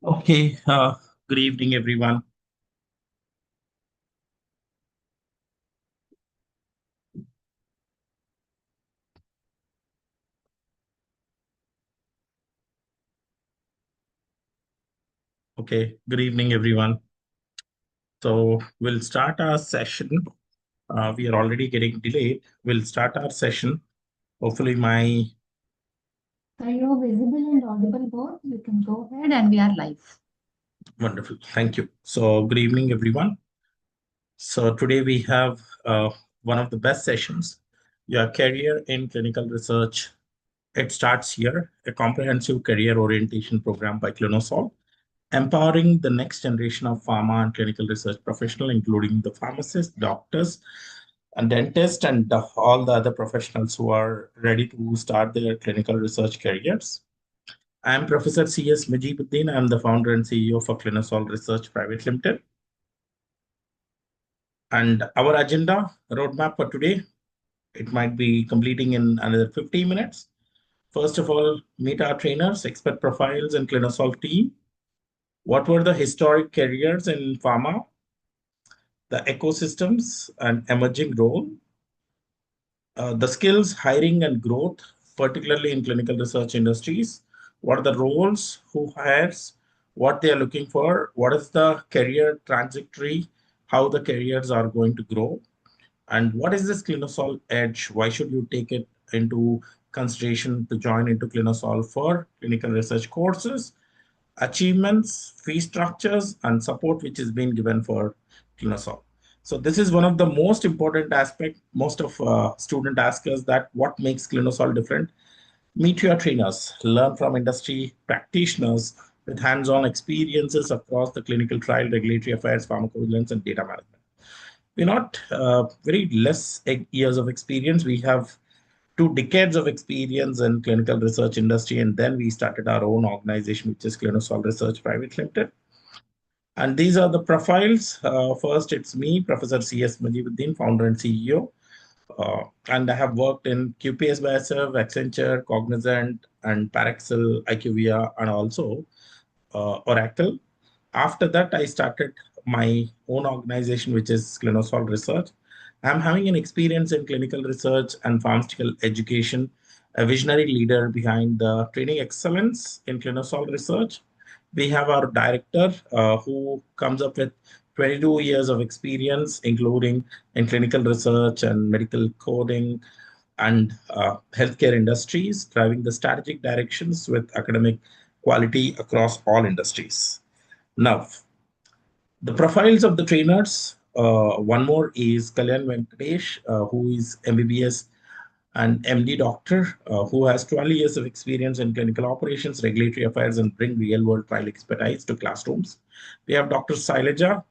Okay, good evening, everyone. Okay, good evening, everyone. So we'll start our session. We are already getting delayed. We'll start our session. Hopefully, my So you're visible and audible both. You can go ahead and we are live. wonderful. Thank you. So, good evening, everyone. So, today we have one of the best sessions, your career in clinical research. It starts here, a comprehensive career orientation program by ClinoSol, empowering the next generation of pharma and clinical research professionals, including the pharmacists, doctors, and dentists, and all the other professionals who are ready to start their clinical research careers. I am Professor C.S. Mujibuddin. I am the founder and CEO for ClinoSol Research Private Limited. And our agenda roadmap for today, it might be completing in another 50 minutes. First of all, meet our trainers, expert profiles, and ClinoSol team. What were the historic careers in pharma, the ecosystems and emerging role, the skills, hiring and growth, particularly in clinical research industries. What are the roles, who hires, what they are looking for, what is the career trajectory, how the careers are going to grow, and what is this ClinoSol edge? Why should you take it into consideration to join into ClinoSol for clinical research courses, achievements, fee structures, and support which is being given for ClinoSol. So this is one of the most important aspect. Most of student ask us that what makes ClinoSol different. Meet your trainers, learn from industry practitioners with hands-on experiences across the clinical trial, regulatory affairs, pharmacovigilance, and data management. We're not very less years of experience. We have 2 decades of experience in clinical research industry, and then we started our own organization, which is ClinoSol Research Private Limited. And these are the profiles. First, it's me, Professor C.S. Mujibuddin, founder and CEO. And I have worked in QPS Biosserv, Accenture, Cognizant, and Paraxel, IQVIA, and also Oracle. After that, I started my own organization, which is ClinoSol Research. I'm having an experience in clinical research and pharmaceutical education, a visionary leader behind the training excellence in ClinoSol Research. We have our director who comes up with 22 years of experience, including in clinical research and medical coding and healthcare industries, driving the strategic directions with academic quality across all industries. Now, the profiles of the trainers. One more is Kalyan Venkatesh, who is MBBS and MD doctor, who has 12 years of experience in clinical operations, regulatory affairs, and bring real-world trial expertise to classrooms. We have Dr. Sailaja,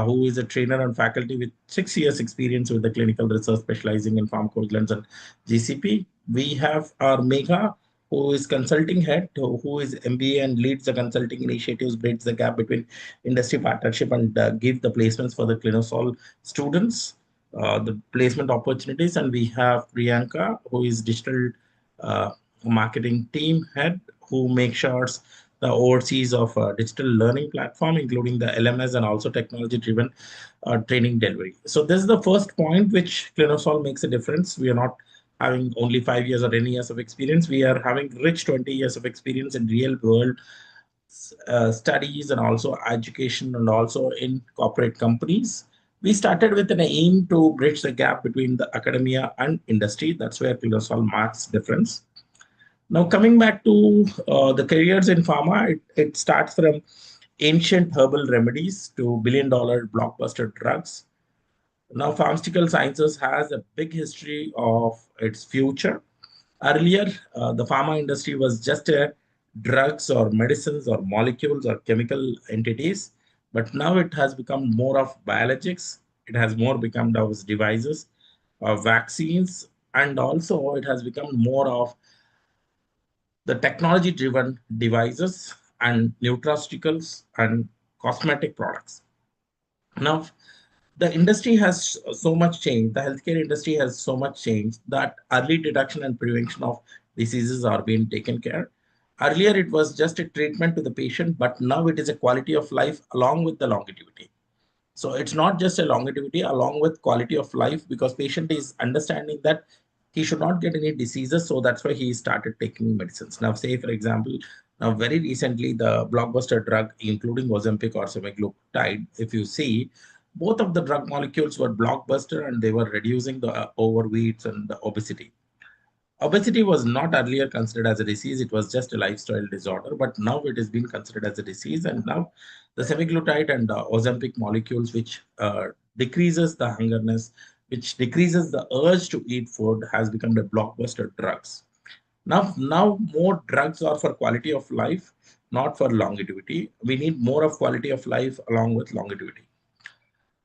who is a trainer and faculty with 6 years experience with the clinical research specializing in pharmacovigilance and GCP. We have our Megha, who is consulting head, who is MBA and leads the consulting initiatives, bridge the gap between industry partnership and give the placements for the ClinoSol students, the placement opportunities. And we have Priyanka, who is digital uh, marketing team head, who makes sure the overseas of a digital learning platform, including the LMS and also technology-driven training delivery. So this is the first point which ClinoSol makes a difference. We are not having only 5 years or 10 years of experience. We are having rich 20 years of experience in real world studies and also education and also in corporate companies. We started with an aim to bridge the gap between the academia and industry. That's where ClinoSol marks difference. Now, coming back to the careers in pharma, it starts from ancient herbal remedies to billion-dollar blockbuster drugs. Now, pharmaceutical sciences has a big history of its future. Earlier, the pharma industry was just a drugs or medicines or molecules or chemical entities, but now it has become more of biologics. It has more become those devices, vaccines, and also it has become more of the technology driven devices and nutraceuticals and cosmetic products. Now, the industry has so much changed, the healthcare industry has so much changed that early detection and prevention of diseases are being taken care. Earlier, it was just a treatment to the patient, but now it is a quality of life along with the longevity. So it's not just a longevity along with quality of life, because patient is understanding that he should not get any diseases. So that's why he started taking medicines. Now, say for example, now very recently the blockbuster drug, including Ozempic or semaglutide, if you see, both of the drug molecules were blockbuster and they were reducing the overweights and the obesity. Obesity was not earlier considered as a disease, it was just a lifestyle disorder, but now it has been considered as a disease. And now the semaglutide and Ozempic molecules, which decreases the hungerness, which decreases the urge to eat food, has become the blockbuster drugs. Now more drugs are for quality of life, not for longevity. We need more of quality of life along with longevity.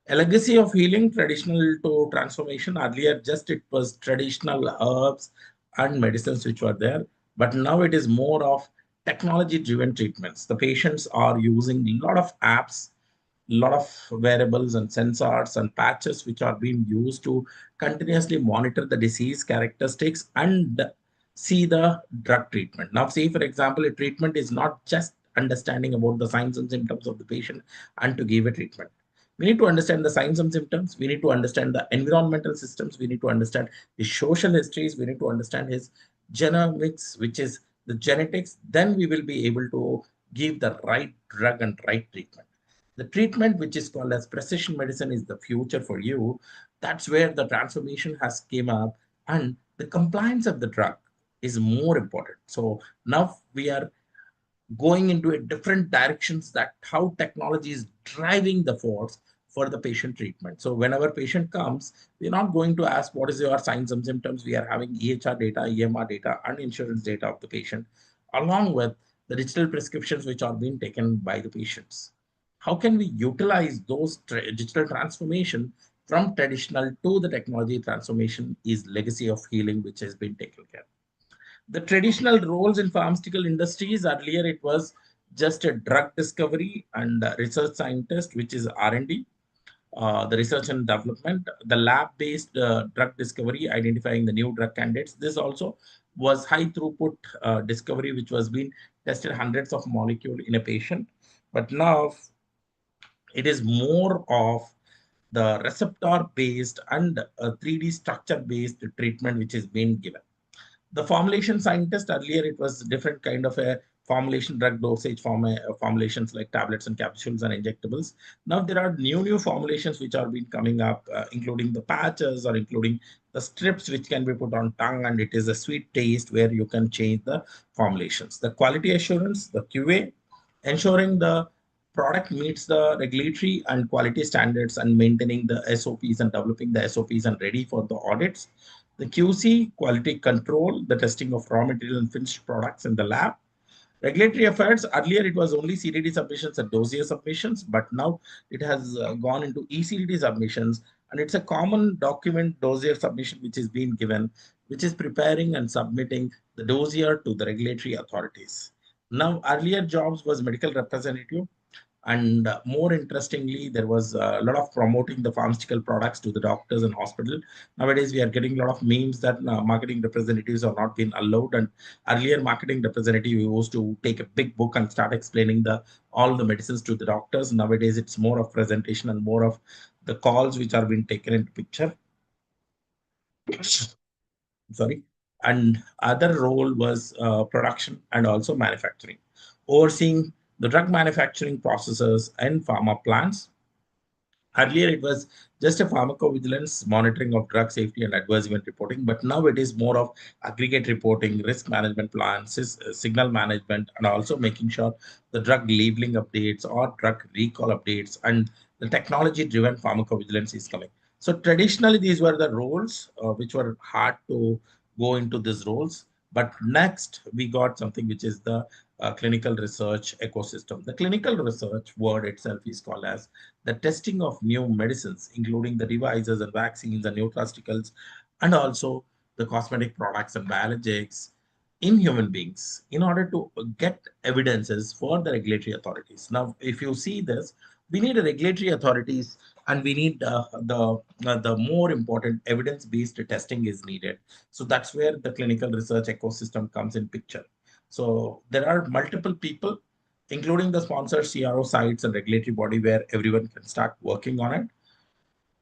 A legacy of healing, traditional to transformation. Earlier, just it was traditional herbs and medicines which were there, but now it is more of technology-driven treatments. The patients are using a lot of apps, lot of wearables and sensors and patches which are being used to continuously monitor the disease characteristics and see the drug treatment. Now, say for example, a treatment is not just understanding about the signs and symptoms of the patient and to give a treatment. We need to understand the signs and symptoms. We need to understand the environmental systems. We need to understand his social histories. We need to understand his genomics, which is the genetics. Then we will be able to give the right drug and right treatment. The treatment, which is called as precision medicine, is the future for you. That's where the transformation has came up, and the compliance of the drug is more important. So now we are going into a different directions, that how technology is driving the force for the patient treatment. So whenever patient comes, we're not going to ask what is your signs and symptoms. We are having EHR data, EMR data, and insurance data of the patient, along with the digital prescriptions which are being taken by the patients. How can we utilize those digital transformation from traditional to the technology transformation is legacy of healing which has been taken care. The traditional roles in pharmaceutical industries, earlier it was just a drug discovery and research scientist, which is R&D, the research and development, the lab-based drug discovery, identifying the new drug candidates. This also was high throughput discovery, which was being tested hundreds of molecule in a patient. But now it is more of the receptor based and 3D structure based treatment which is being given. The formulation scientist, earlier it was different kind of a formulation, drug dosage formulations like tablets and capsules and injectables. Now there are new formulations which are been coming up, including the patches or including the strips which can be put on tongue, and it is a sweet taste where you can change the formulations. The quality assurance, the QA, ensuring the product meets the regulatory and quality standards and maintaining the SOPs and developing the SOPs and ready for the audits. The QC, quality control, the testing of raw material and finished products in the lab. Regulatory affairs, earlier it was only CDD submissions and dossier submissions, but now it has gone into eCDD submissions, and it's a common document dossier submission which is being given, which is preparing and submitting the dossier to the regulatory authorities. Now, earlier jobs was medical representative, and more interestingly, there was a lot of promoting the pharmaceutical products to the doctors and hospital. Nowadays, we are getting a lot of memes that marketing representatives are not being allowed. And earlier, marketing representative used to take a big book and start explaining the all the medicines to the doctors. Nowadays, it's more of presentation and more of the calls which are being taken into picture. Sorry. And other role was production and also manufacturing, overseeing the drug manufacturing processes and pharma plants. Earlier, it was just a pharmacovigilance monitoring of drug safety and adverse event reporting, but now it is more of aggregate reporting, risk management plans, signal management, and also making sure the drug labeling updates or drug recall updates and the technology driven pharmacovigilance is coming. So, traditionally, these were the roles which were hard to go into these roles. But next, we got something which is the clinical research ecosystem. The clinical research word itself is called as the testing of new medicines, including the devices and vaccines and nutraceuticals, and also the cosmetic products and biologics in human beings in order to get evidences for the regulatory authorities. Now, if you see this, we need a regulatory authorities and we need the more important evidence-based testing is needed. So that's where the clinical research ecosystem comes in picture. So there are multiple people, including the sponsor CRO sites and regulatory body where everyone can start working on it.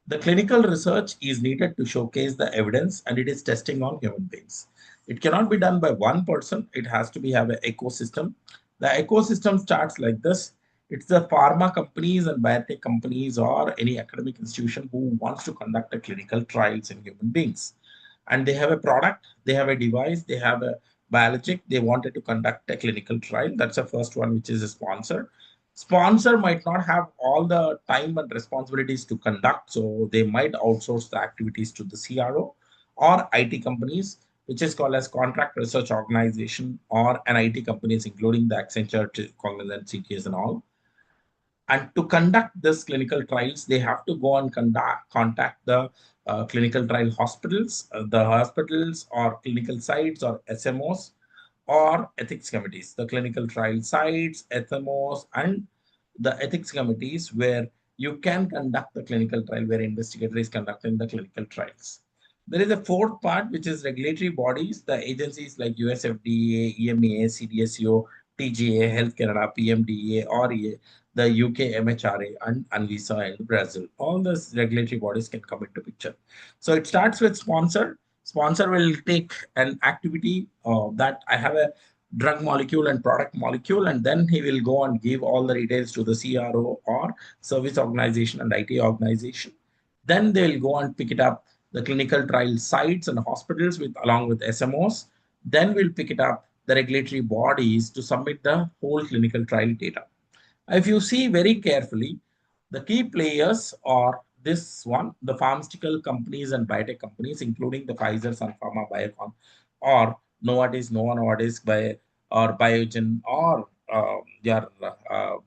The clinical research is needed to showcase the evidence and it is testing on human beings. It cannot be done by one person. It has to be have an ecosystem. The ecosystem starts like this. It's the pharma companies and biotech companies or any academic institution who wants to conduct a clinical trials in human beings. And they have a product, they have a device, they have a biologic, they wanted to conduct a clinical trial. That's the first one, which is a sponsor. Sponsor might not have all the time and responsibilities to conduct, so they might outsource the activities to the CRO or IT companies, which is called as contract research organization or an IT companies, including the Accenture, Cognizant, CTS, and all. And to conduct this clinical trials, they have to go and contact the clinical trial hospitals, the hospitals or clinical sites or SMOs or ethics committees, the clinical trial sites, SMOs, and the ethics committees where you can conduct the clinical trial, where investigator is conducting the clinical trials. There is a fourth part, which is regulatory bodies, the agencies like US FDA, EMA, CDSCO, TGA, Health Canada, PMDA, or the UK MHRA, and Anvisa in Brazil. All those regulatory bodies can come into picture. So it starts with sponsor. Sponsor will take an activity that I have a drug molecule and product molecule, and then he will go and give all the details to the CRO or service organization and IT organization. Then they will go and pick it up the clinical trial sites and hospitals with along with SMOs. Then we'll pick it up the regulatory bodies to submit the whole clinical trial data. If you see very carefully, the key players are this one, the pharmaceutical companies and biotech companies, including the Pfizer, Sun Pharma, Biocon, or Novartis, Novo Nordisk, or Biogen, or your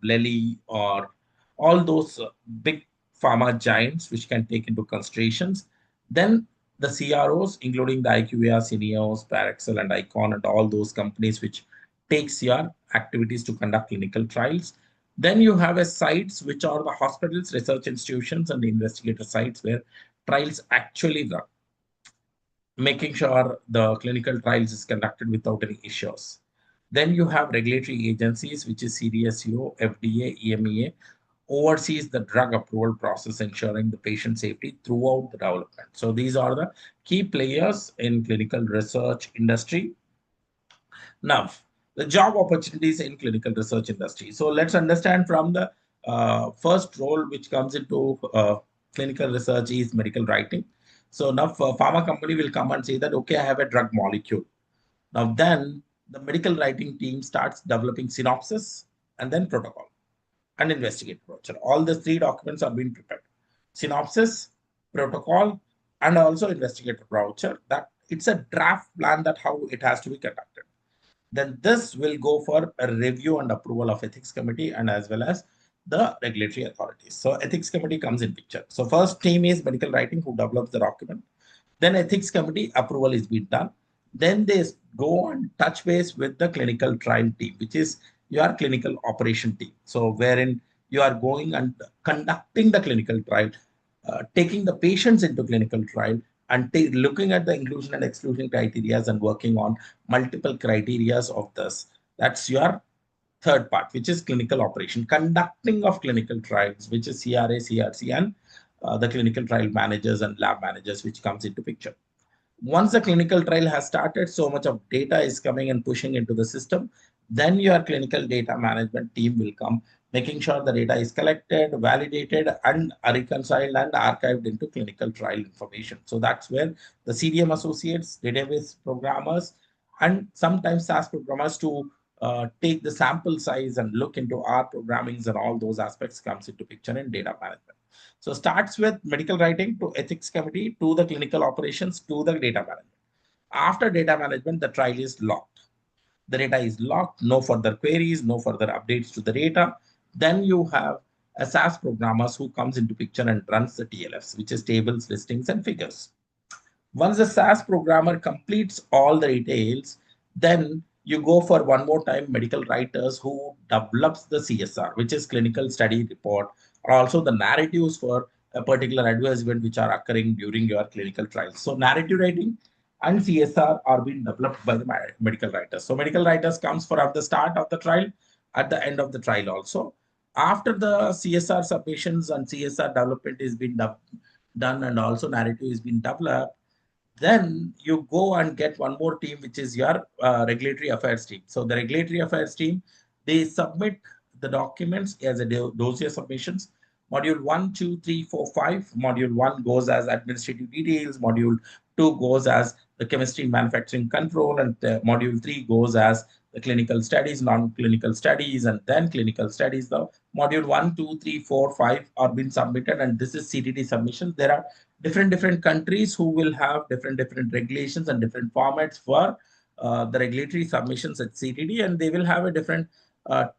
Lilly, or all those big pharma giants which can take into considerations. Then the CROs, including the IQVIA, Cineos, Paraxel, and Icon, and all those companies which takes your activities to conduct clinical trials. Then you have a sites which are the hospitals, research institutions, and investigator sites where trials actually run, making sure the clinical trials is conducted without any issues. Then you have regulatory agencies, which is CDSCO, FDA, EMEA, oversees the drug approval process, ensuring the patient safety throughout the development. So these are the key players in clinical research industry. Now, the job opportunities in clinical research industry. So let's understand from the first role which comes into clinical research is medical writing. So now a pharma company will come and say that, okay, I have a drug molecule. Now then the medical writing team starts developing synopsis and then protocol and investigate brochure. All the three documents are being prepared. Synopsis, protocol, and also investigator brochure. That it's a draft plan that how it has to be conducted. Then this will go for a review and approval of ethics committee and as well as the regulatory authorities. So ethics committee comes in picture. So first team is medical writing who develops the document. Then ethics committee approval is being done. Then they go and touch base with the clinical trial team, which is your clinical operation team. So wherein you are going and conducting the clinical trial, taking the patients into clinical trial and looking at the inclusion and exclusion criteria and working on multiple criteria of this. That's your third part, which is clinical operation, conducting of clinical trials, which is CRA, CRC, and the clinical trial managers and lab managers, which comes into picture. Once the clinical trial has started, so much of data is coming and pushing into the system, then your clinical data management team will come, making sure the data is collected, validated, and reconciled and archived into clinical trial information. So that's where the CDM associates, database programmers, and sometimes SAS programmers to take the sample size and look into R programmings and all those aspects comes into picture in data management. So starts with medical writing to ethics committee to the clinical operations to the data management. After data management, the trial is locked. The data is locked, no further queries, no further updates to the data. Then you have a SAS programmers who comes into picture and runs the TLFs, which is tables, listings, and figures. Once the SAS programmer completes all the details, then you go for one more time medical writers who develops the CSR, which is clinical study report, or also the narratives for a particular adverse event which are occurring during your clinical trials. So narrative writing and CSR are being developed by the medical writers. So medical writers comes for at the start of the trial, at the end of the trial also. After the CSR submissions and CSR development is being done and also narrative is being developed, then you go and get one more team, which is your regulatory affairs team. So the regulatory affairs team, they submit the documents as a dossier submissions. Module 1, 2, 3, 4, 5. Module 1 goes as administrative details. Module 2 goes as the chemistry manufacturing control. And module 3 goes as the clinical studies, non-clinical studies, and then clinical studies. The module 1, 2, 3, 4, 5 are being submitted, and this is CTD submission. There are different countries who will have different regulations and different formats for the regulatory submissions at CTD, and they will have a different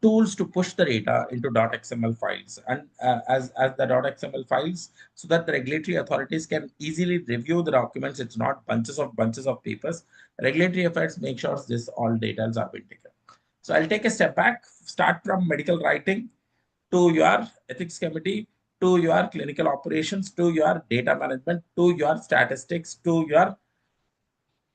tools to push the data into .xml files and as the .xml files, so that the regulatory authorities can easily review the documents. It's not bunches of papers. Regulatory affairs make sure this all details are being taken. So I'll take a step back, start from medical writing to your ethics committee, to your clinical operations, to your data management, to your statistics, to your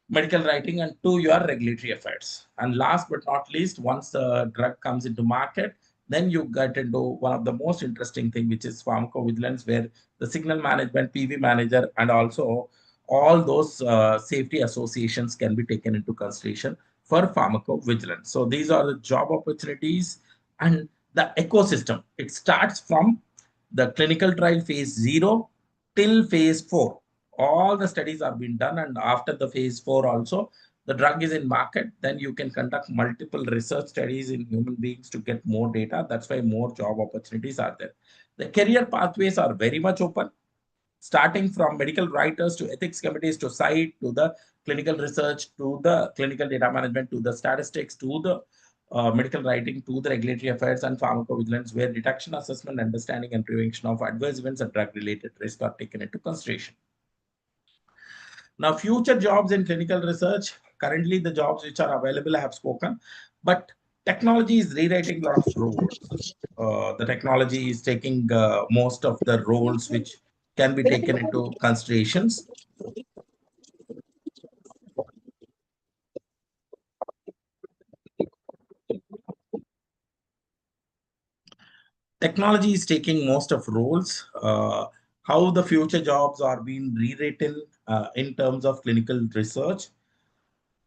medical writing, and to your regulatory affairs. And last but not least, once the drug comes into market, then you get into one of the most interesting thing, which is pharmacovigilance, where the signal management, PV manager, and also all those safety associations can be taken into consideration for pharmacovigilance. So these are the job opportunities and the ecosystem. It starts from the clinical trial phase 0 till phase 4. All the studies are being done, and after the phase 4 also, the drug is in market. Then you can conduct multiple research studies in human beings to get more data. That's why more job opportunities are there. The career pathways are very much open, starting from medical writers to ethics committees to site to the clinical research to the clinical data management to the statistics to the medical writing to the regulatory affairs and pharmacovigilance, where detection, assessment, understanding, and prevention of adverse events and drug related risks are taken into consideration. Now, future jobs in clinical research, currently the jobs which are available I have spoken, but technology is rewriting a lot of roles. The technology is taking most of the roles which can be taken into considerations. Technology is taking most of roles. How the future jobs are being rewritten in terms of clinical research.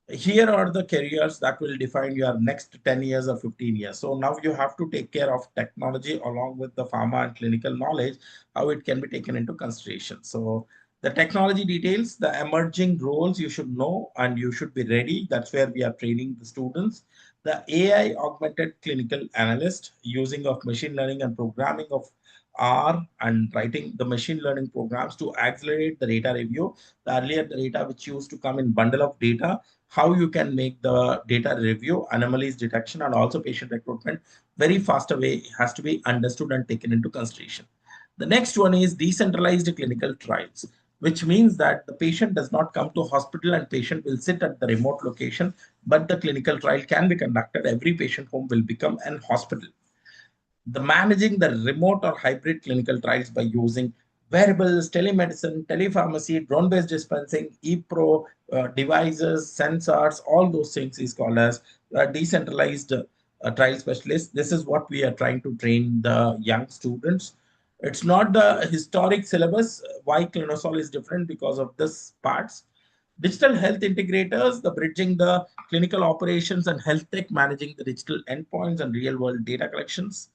Here are the careers that will define your next 10 years or 15 years. So now you have to take care of technology along with the pharma and clinical knowledge, how it can be taken into consideration. So the technology details, the emerging roles you should know and you should be ready. That's where we are training the students. The AI augmented clinical analyst, using of machine learning and programming of R and writing the machine learning programs to accelerate the data review. The earlier the data which used to come in bundle of data, how you can make the data review, anomalies detection, and also patient recruitment very faster way has to be understood and taken into consideration. The next one is decentralized clinical trials, which means that the patient does not come to hospital and patient will sit at the remote location, but the clinical trial can be conducted. Every patient home will become an hospital. The managing the remote or hybrid clinical trials by using wearables, telemedicine, telepharmacy, drone-based dispensing, e-pro devices, sensors, all those things is called as decentralized trial specialist. This is what we are trying to train the young students. It's not the historic syllabus. Why ClinoSol is different because of this parts. Digital health integrators, the bridging the clinical operations and health tech, managing the digital endpoints and real world data collections.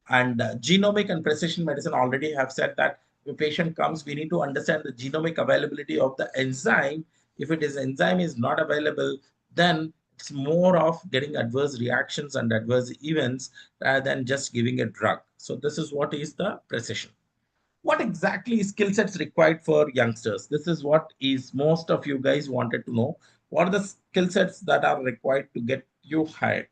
And genomic and precision medicine already have said that if a patient comes, we need to understand the genomic availability of the enzyme. If it is enzyme is not available, then it's more of getting adverse reactions and adverse events rather than just giving a drug. So this is what is the precision. What exactly skill sets required for youngsters? This is what is most of you guys wanted to know. What are the skill sets that are required to get you hired?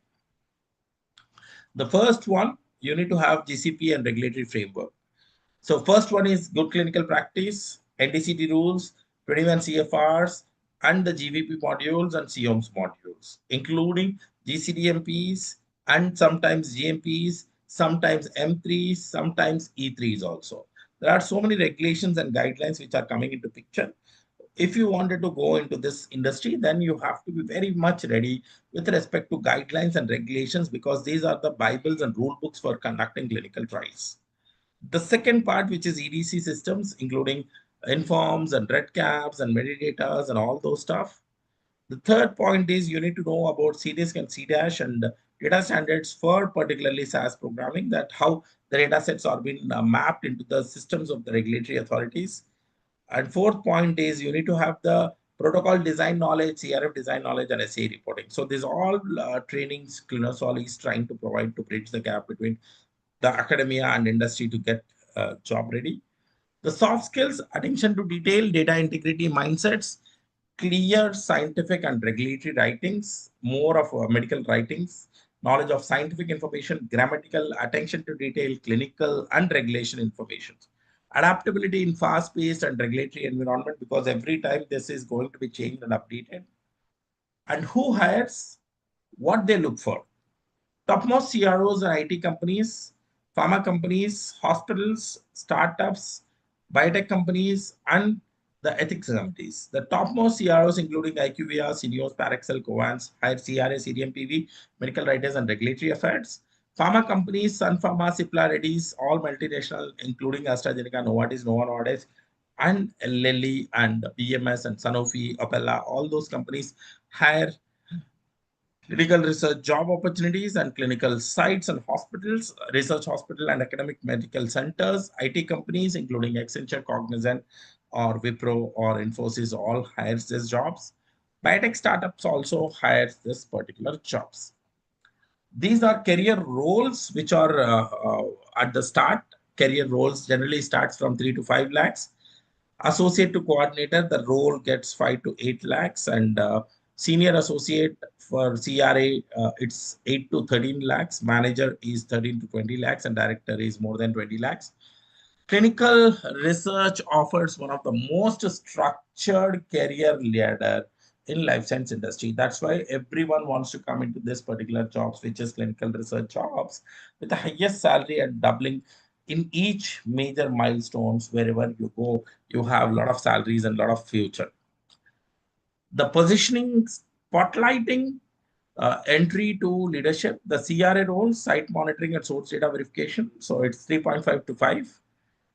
The first one, you need to have GCP and regulatory framework. So first one is good clinical practice, NDCT rules, 21 CFRs, and the GVP modules and COMS modules, including GCDMPs and sometimes GMPs, sometimes M3s, sometimes E3s also. There are so many regulations and guidelines which are coming into picture. if you wanted to go into this industry, then you have to be very much ready with respect to guidelines and regulations, because these are the Bibles and rule books for conducting clinical trials. The second part, which is EDC systems, including informs and red caps and metadatas and all those stuff. The third point is you need to know about CDISC and CDASH and data standards for particularly SAS programming, that how the data sets are being mapped into the systems of the regulatory authorities. And fourth point is you need to have the protocol design knowledge, CRF design knowledge, and SA reporting. So these all trainings ClinoSol is trying to provide to bridge the gap between the academia and industry to get job ready. The soft skills, attention to detail, data integrity mindsets, clear scientific and regulatory writings, more of medical writings, knowledge of scientific information, grammatical, attention to detail, clinical and regulation information. Adaptability in fast-paced and regulatory environment, because every time this is going to be changed and updated. And who hires, what they look for. Topmost CROs and IT companies, pharma companies, hospitals, startups, biotech companies, and the ethics committees. The topmost CROs, including IQVIA, Syneos, Parexel, Covance, hire CRA, CDMPV, medical writers, and regulatory affairs. Pharma companies, Sun Pharma, Cipla, Reddy's, all multinational, including AstraZeneca, Novartis, Novo Nordisk, and Lilly, and BMS, and Sanofi, Opella, all those companies hire clinical research job opportunities and clinical sites and hospitals, research hospital and academic medical centers, IT companies, including Accenture, Cognizant, or Wipro or Infosys, all hires these jobs. Biotech startups also hires this particular jobs. These are career roles which are at the start. Career roles generally starts from 3 to 5 lakhs. Associate to coordinator, the role gets 5 to 8 lakhs, and senior associate for CRA, it's 8 to 13 lakhs. Manager is 13 to 20 lakhs, and director is more than 20 lakhs. Clinical research offers one of the most structured career ladder in life science industry. That's why everyone wants to come into this particular jobs, which is clinical research jobs, with the highest salary and doubling in each major milestones. Wherever you go, you have a lot of salaries and a lot of future. The positioning, spotlighting, entry to leadership, the CRA role, site monitoring and source data verification. So it's 3.5 to 5.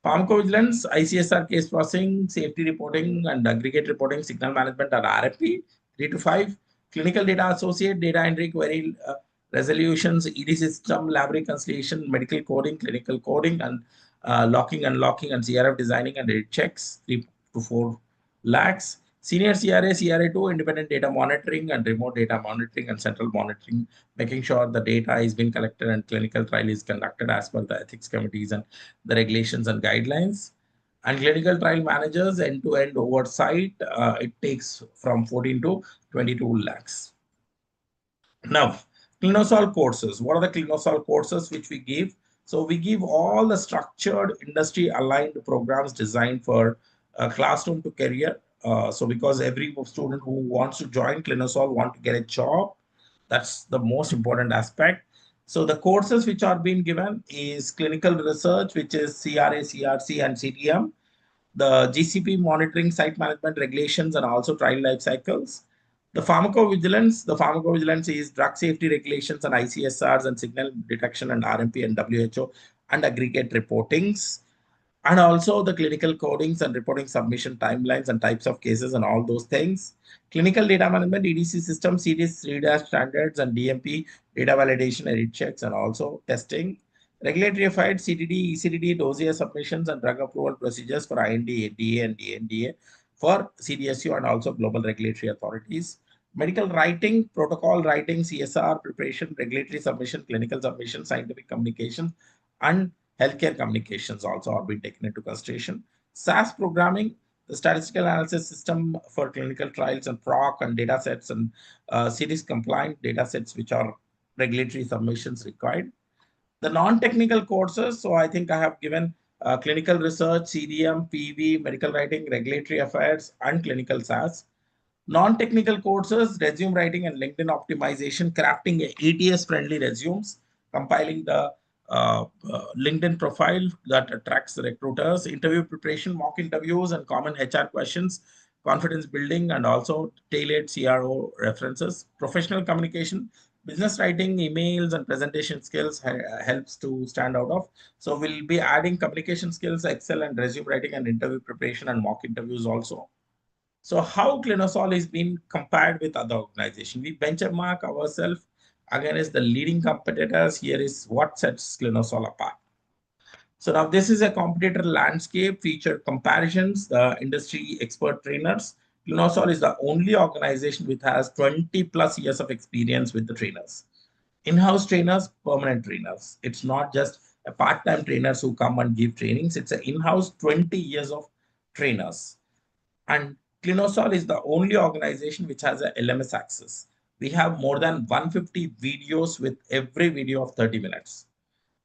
Pharmacovigilance, ICSR case processing, safety reporting, and aggregate reporting, signal management, and RFP, 3 to 5. Clinical data associate, data entry, query resolutions, ED system, lab reconciliation, medical coding, clinical coding, and locking, unlocking, and CRF designing and edit checks, 3 to 4 lakhs. Senior CRA, CRA2, independent data monitoring and remote data monitoring and central monitoring, making sure the data is being collected and clinical trial is conducted as per the ethics committees and the regulations and guidelines. And clinical trial managers, end-to-end oversight, it takes from 14 to 22 lakhs. Now, ClinoSol courses. What are the ClinoSol courses which we give? So we give all the structured industry-aligned programs designed for classroom to career. So because every student who wants to join ClinoSol want to get a job, that's the most important aspect. So the courses which are being given is clinical research, which is CRA, CRC, and CTM, the GCP monitoring, site management regulations, and also trial life cycles. The pharmacovigilance is drug safety regulations and ICSRs and signal detection and RMP and WHO and aggregate reportings, and also the clinical codings and reporting submission timelines and types of cases and all those things. Clinical data management, EDC system, CDS, reader standards, and DMP, data validation, edit checks, and also testing. Regulatory affairs, CTD, ECTD, dossier submissions, and drug approval procedures for IND, ADA, and DNDA for CDSU and also global regulatory authorities. Medical writing, protocol writing, CSR preparation, regulatory submission, clinical submission, scientific communication, and healthcare communications also are being taken into consideration. SAS programming, the statistical analysis system for clinical trials and PROC and data sets and series compliant data sets which are regulatory submissions required. The non-technical courses, so I think I have given clinical research, CDM, PV, medical writing, regulatory affairs, and clinical SAS. Non-technical courses, resume writing and LinkedIn optimization, crafting ATS-friendly resumes, compiling the LinkedIn profile that attracts the recruiters, interview preparation, mock interviews, and common HR questions, confidence building, and also tailored CRO references. Professional communication, business writing, emails, and presentation skills helps to stand out of. So we'll be adding communication skills, Excel and resume writing and interview preparation and mock interviews also. So how ClinoSol is being compared with other organizations? We benchmark ourselves against the leading competitors. Here is what sets ClinoSol apart. So now this is a competitor landscape feature comparisons, the industry expert trainers. ClinoSol is the only organization which has 20 plus years of experience with the trainers. In-house trainers, permanent trainers. It's not just a part-time trainers who come and give trainings. It's an in-house 20 years of trainers. And ClinoSol is the only organization which has a LMS access. We have more than 150 videos with every video of 30 minutes.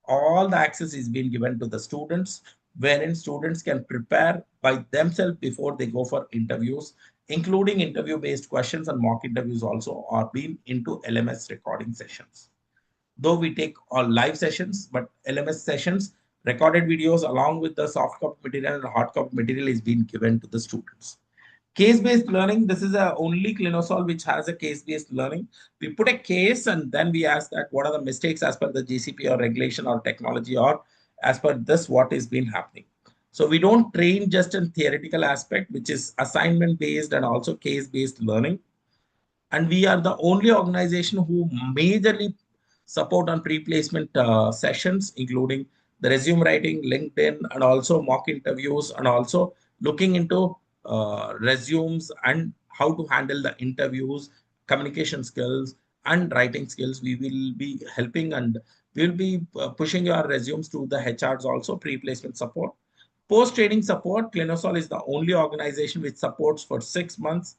All the access is being given to the students, wherein students can prepare by themselves before they go for interviews, including interview-based questions, and mock interviews also are being into LMS recording sessions. Though we take all live sessions, but LMS sessions, recorded videos along with the soft copy material and hard copy material is being given to the students. Case-based learning, this is the only ClinoSol which has a case-based learning. We put a case and then we ask that what are the mistakes as per the GCP or regulation or technology, or as per this, what is been happening. So we don't train just in theoretical aspect, which is assignment-based and also case-based learning. And we are the only organization who majorly support on pre-placement sessions, including the resume writing, LinkedIn, and also mock interviews, and also looking into resumes and how to handle the interviews, communication skills, and writing skills. We will be helping, and we'll be pushing your resumes to the HRs also, pre-placement support. Post-training support, ClinoSol is the only organization which supports for 6 months,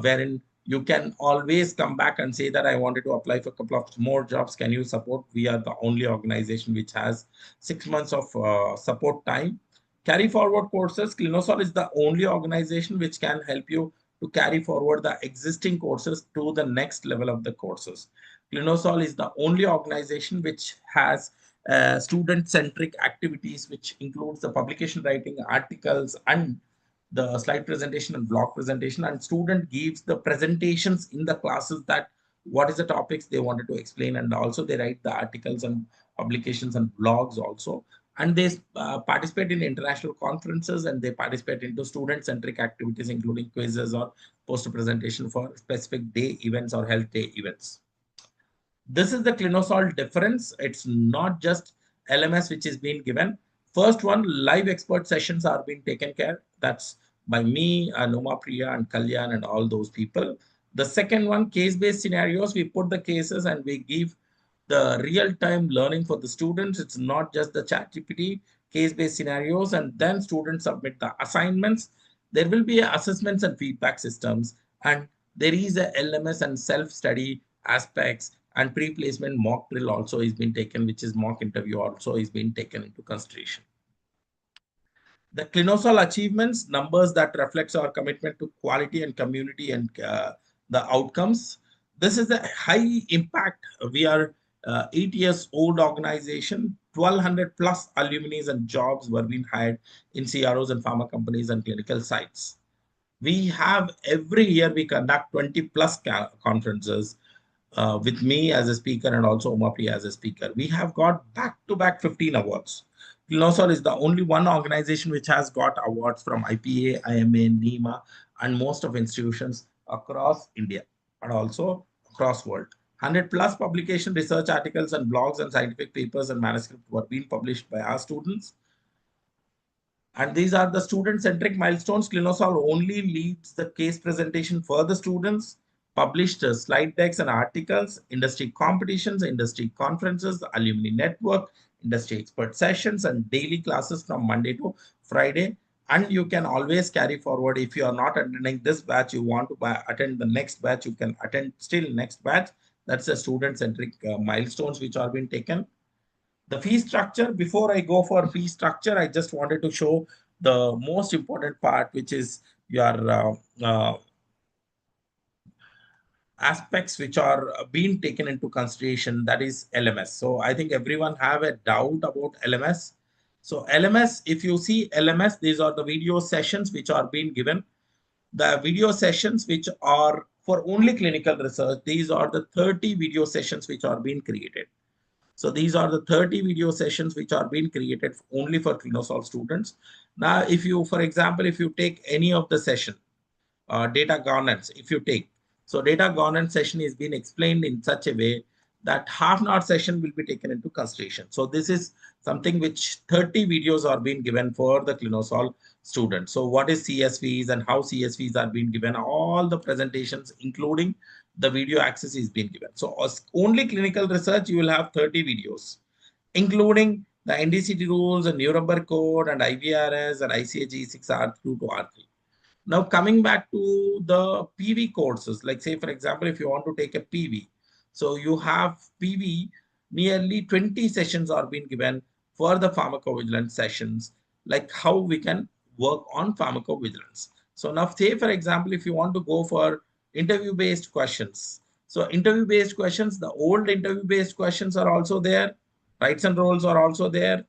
wherein you can always come back and say that I wanted to apply for a couple of more jobs. Can you support? We are the only organization which has 6 months of support time. Carry forward courses. ClinoSol is the only organization which can help you to carry forward the existing courses to the next level of the courses. ClinoSol is the only organization which has student-centric activities, which includes the publication writing, articles, and the slide presentation and blog presentation. And student gives the presentations in the classes that what is the topics they wanted to explain, and also they write the articles and publications and blogs also. And they participate in international conferences, and they participate into student-centric activities, including quizzes or poster presentation for specific day events or health day events. This is the ClinoSol difference. It's not just LMS which is being given. First one, live expert sessions are being taken care. That's by me, Noma Priya, and Kalyan, and all those people. The second one, case-based scenarios. We put the cases and we give the real-time learning for the students. It's not just the chat GPT, case-based scenarios, and then students submit the assignments. There will be assessments and feedback systems, and there is a LMS and self-study aspects, and pre-placement mock drill also is being taken, which is mock interview also is being taken into consideration. The ClinoSol achievements, numbers that reflects our commitment to quality and community and the outcomes. This is a high impact. We are 8 years old organization, 1,200 plus alumni and jobs were being hired in CROs and pharma companies and clinical sites. We have every year we conduct 20 plus conferences with me as a speaker and also Umapriya as a speaker. We have got back-to-back 15 awards. ClinoSol is the only one organization which has got awards from IPA, IMA, NEMA, and most of institutions across India and also across world. 100 plus publication, research articles, and blogs and scientific papers and manuscripts were being published by our students. And these are the student-centric milestones. ClinoSol only leads the case presentation for the students, published slide decks and articles, industry competitions, industry conferences, the alumni network, industry expert sessions, and daily classes from Monday to Friday. And you can always carry forward. If you are not attending this batch, you want to attend the next batch, you can attend still next batch. That's the student-centric milestones which are being taken. The fee structure, before I go for fee structure, I just wanted to show the most important part, which is your aspects which are being taken into consideration, that is LMS. So I think everyone have a doubt about LMS. So LMS, if you see LMS, these are the video sessions which are being given. The video sessions which are for only clinical research, these are the 30 video sessions which are being created. So these are the 30 video sessions which are being created only for ClinoSol students. Now, if you, for example, if you take any of the session, data governance, if you take, so data governance session is being explained in such a way that half an hour session will be taken into consideration. So this is something which 30 videos are being given for the ClinoSol students. So what is CSVs and how CSVs are being given, all the presentations, including the video access is being given. So as only clinical research, you will have 30 videos, including the NDCT rules and Nuremberg code and IVRS and ICH E6 R2 to R3. Now, coming back to the PV courses, like say, for example, if you want to take a PV, so you have PV, nearly 20 sessions are being given for the pharmacovigilance sessions, like how we can work on pharmacovigilance. So now, say, for example, if you want to go for interview-based questions, so interview-based questions, the old interview-based questions are also there, rights and roles are also there,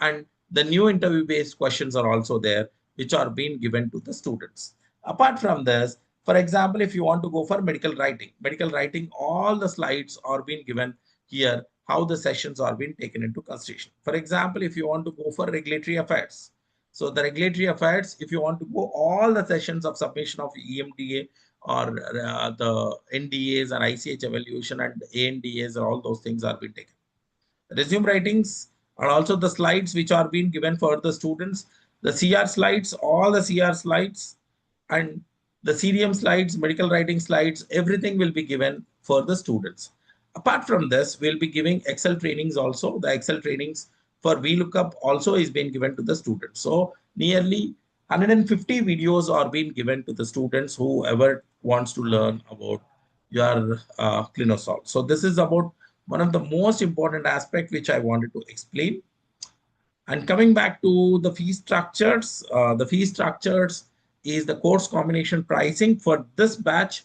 and the new interview-based questions are also there, which are being given to the students. Apart from this, for example, if you want to go for medical writing, all the slides are being given here, how the sessions are being taken into consideration. For example, if you want to go for regulatory affairs, so the regulatory affairs, if you want to go, all the sessions of submission of EMDA or the NDAs and ICH evaluation and ANDAs, all those things are being taken. Resume writings are also the slides which are being given for the students. The CR slides, all the CR slides and the CDM slides, medical writing slides, everything will be given for the students. Apart from this, we'll be giving Excel trainings also. The Excel trainings for VLOOKUP also is being given to the students. So nearly 150 videos are being given to the students whoever wants to learn about your ClinoSol. So this is about one of the most important aspect which I wanted to explain. And coming back to the fee structures is the course combination pricing. For this batch,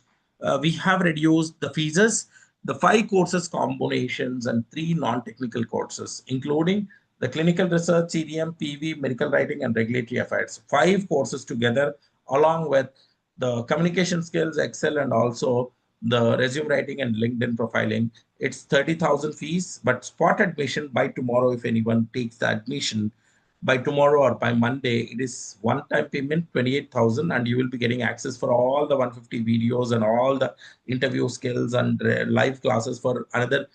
we have reduced the fees, the 5 courses combinations and 3 non-technical courses, including the clinical research, CDM, PV, medical writing, and regulatory affairs. 5 courses together, along with the communication skills, Excel, and also the resume writing and LinkedIn profiling. It's 30,000 fees, but spot admission by tomorrow, if anyone takes the admission by tomorrow or by Monday, it is one-time payment, 28,000, and you will be getting access for all the 150 videos and all the interview skills and live classes for another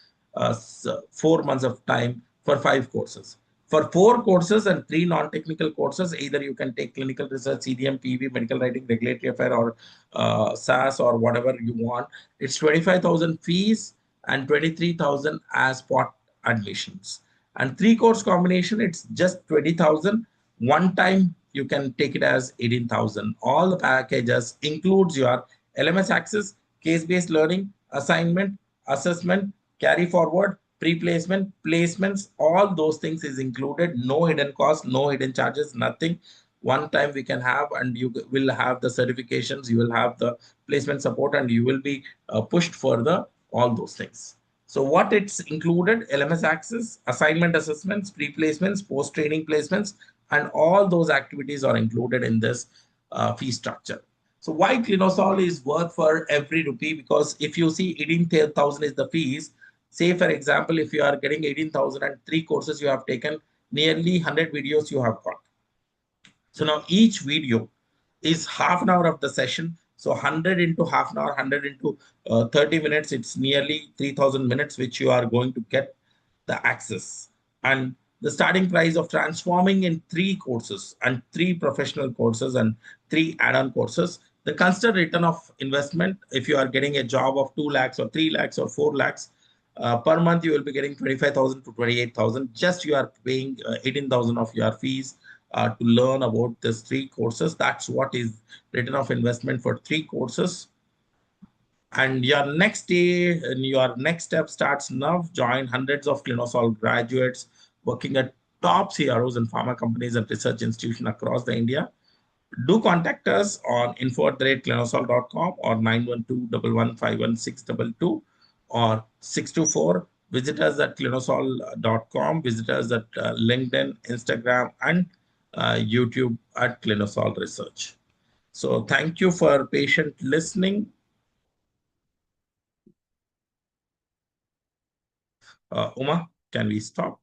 4 months of time for 5 courses. For 4 courses and 3 non-technical courses, either you can take clinical research, CDM, PV, medical writing, regulatory affair, or SAS or whatever you want. It's 25,000 fees and 23,000 as spot admissions. And 3 course combination, it's just 20,000. One time you can take it as 18,000. All the packages includes your LMS access, case-based learning, assignment, assessment, carry forward, pre-placement, placements, all those things is included. No hidden cost, no hidden charges, nothing. One time we can have, and you will have the certifications, you will have the placement support, and you will be pushed for the all those things. So what it's included: LMS access, assignment assessments, pre-placements, post-training placements, and all those activities are included in this fee structure. So why ClinoSol is worth for every rupee? Because if you see 18,000 is the fees, say for example, if you are getting 18,000 and 3 courses you have taken, nearly 100 videos you have got. So now each video is half an hour of the session. So 100 into half an hour, 100 into 30 minutes, it's nearly 3,000 minutes, which you are going to get the access. And the starting price of transforming in 3 courses and 3 professional courses and 3 add-on courses, the considered return of investment, if you are getting a job of 2 lakhs or 3 lakhs or 4 lakhs, per month, you will be getting 25,000 to 28,000. Just you are paying 18,000 of your fees to learn about these 3 courses. That's what is return of investment for 3 courses. And your next step starts now. Join hundreds of ClinoSol graduates working at top CROs and pharma companies and research institutions across the India. Do contact us on info@clinosol.com or 912-115-1622 or 624. Visit us at clinosol.com. Visit us at LinkedIn, Instagram, and YouTube at ClinoSol Research. So thank you for patient listening. Uma, can we stop?